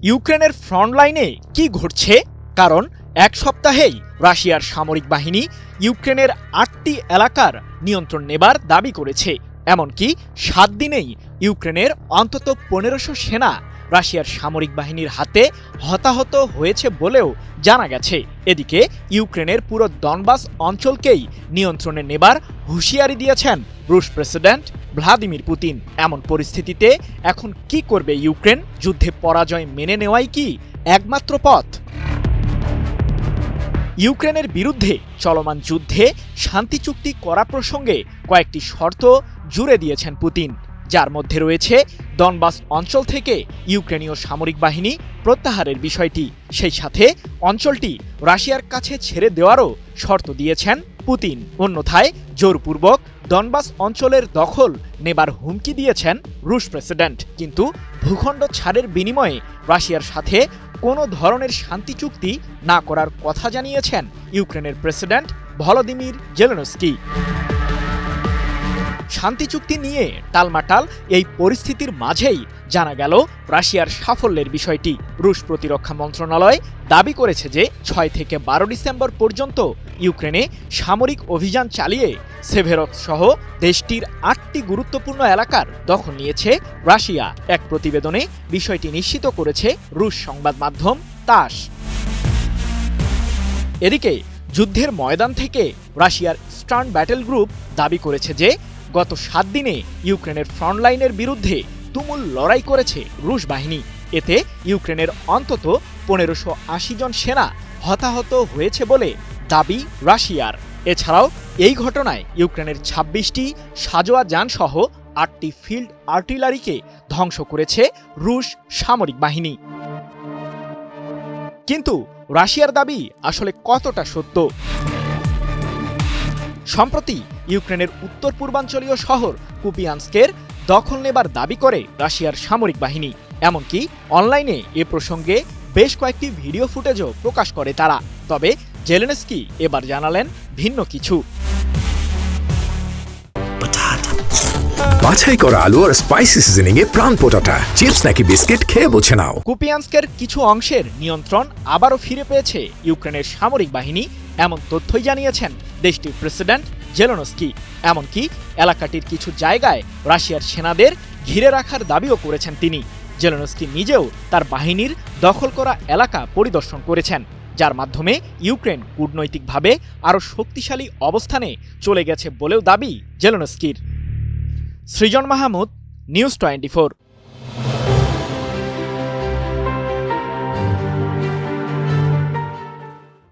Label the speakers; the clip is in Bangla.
Speaker 1: ইউক্রেনের ফ্রন্টলাইনে কি ঘটছে? কারণ এক সপ্তাহেই রাশিয়ার সামরিক বাহিনী ইউক্রেনের ৮টি এলাকার নিয়ন্ত্রণ নেবার দাবি করেছে। এমনকি ৭ দিনেই ইউক্রেনের অন্তত ১৫০০ সেনা রাশিয়ার সামরিক বাহিনীর হাতে হতাহত হয়েছে বলেও জানা গেছে। এদিকে ইউক্রেনের পুরো ডনবাস অঞ্চলকেই নিয়ন্ত্রণে নেবার হুঁশিয়ারি দিয়েছেন রুশ প্রেসিডেন্ট ভ্লাদিমির পুতিন। এমন পরিস্থিতিতে এখন কি করবে ইউক্রেন? যুদ্ধে পরাজয় মেনে নেওয়াই কি একমাত্র পথ? ইউক্রেনের বিরুদ্ধে চলমান যুদ্ধে শান্তি চুক্তি করা প্রসঙ্গে কয়েকটি শর্ত জুড়ে দিয়েছেন পুতিন, যার মধ্যে রয়েছে ডনবাস অঞ্চল থেকে ইউক্রেনীয় সামরিক বাহিনী প্রত্যাহারের বিষয়টি। সেই সাথে অঞ্চলটি রাশিয়ার কাছে ছেড়ে দেওয়ারও শর্ত দিয়েছেন পুতিন। অন্যথায় জোরপূর্বক ডনবাস অঞ্চলের দখল নেবার হুমকি দিয়েছেন রুশ প্রেসিডেন্ট। কিন্তু ভূখণ্ড ছাড়ের বিনিময়ে রাশিয়ার সাথে কোনো ধরনের শান্তি চুক্তি না করার কথা জানিয়েছেন ইউক্রেনের প্রেসিডেন্ট ভলোদিমির জেলেনস্কি। শান্তি চুক্তি নিয়ে টালমাটাল এই পরিস্থিতির মাঝেই জানা গেল রাশিয়ার সাফল্যের বিষয়টি। রুশ প্রতিরক্ষা মন্ত্রণালয় দাবি করেছে যে ৬ থেকে ১২ ডিসেম্বর পর্যন্ত ইউক্রেনে সামরিক অভিযান চালিয়ে সেভেরোদস্ক সহ দেশটির ৮টি গুরুত্বপূর্ণ এলাকার দখল নিয়েছে রাশিয়া। এক প্রতিবেদনে বিষয়টি নিশ্চিত করেছে রুশ সংবাদ মাধ্যম তাস। এদিকে যুদ্ধের ময়দান থেকে রাশিয়ার ইস্টার্ন ব্যাটেল গ্রুপ দাবি করেছে যে গত ৭ দিনে ইউক্রেনের ফ্রন্টলাইনের বিরুদ্ধে তুমুল লড়াই করেছে রুশ বাহিনী। এতে ইউক্রেনের অন্তত ১৫৮০ জন সেনা হতাহত হয়েছে বলে দাবি রাশিয়ার। এছাড়াও এই ঘটনায় ইউক্রেনের ২৬টি সাজোয়া যানসহ ৮টি ফিল্ড আর্টিলারিকে ধ্বংস করেছে রুশ সামরিক বাহিনী। কিন্তু রাশিয়ার দাবি আসলে কতটা সত্য? সম্প্রতি ইউক্রেনের উত্তর পূর্বাঞ্চলীয় শহর কুপিয়ানস্কের দখল নেবার দাবি করে রাশিয়ার সামরিক বাহিনী। এমনকি অনলাইনে এ প্রসঙ্গে বেশ কয়েকটি ভিডিও ফুটেজও প্রকাশ করে তারা। তবে জেলেনস্কি এবার জানালেন ভিন্ন কিছু।
Speaker 2: বাছাই করা আলু আর স্পাইসি সিজনিং এ প্রাণ পোটাটা চিপস নাকি বিস্কিট খেয়ে বোঝে নাও।
Speaker 1: কুপিয়ানস্কের কিছু অংশের নিয়ন্ত্রণ আবারও ফিরে পেয়েছে ইউক্রেনের সামরিক বাহিনী, এমন তথ্যই জানিয়েছেন দেশটির প্রেসিডেন্ট জেলেনস্কি। এমনকি এলাকাটির কিছু জায়গায় রাশিয়ার সেনাদের ঘিরে রাখার দাবিও করেছেন তিনি। জেলেনস্কি নিজেও তার বাহিনীর দখল করা এলাকা পরিদর্শন করেছেন, যার মাধ্যমে ইউক্রেন কূটনৈতিকভাবে আরও শক্তিশালী অবস্থানে চলে গেছে বলেও দাবি জেলেনস্কির। সৃজন মাহমুদ, নিউজ 24।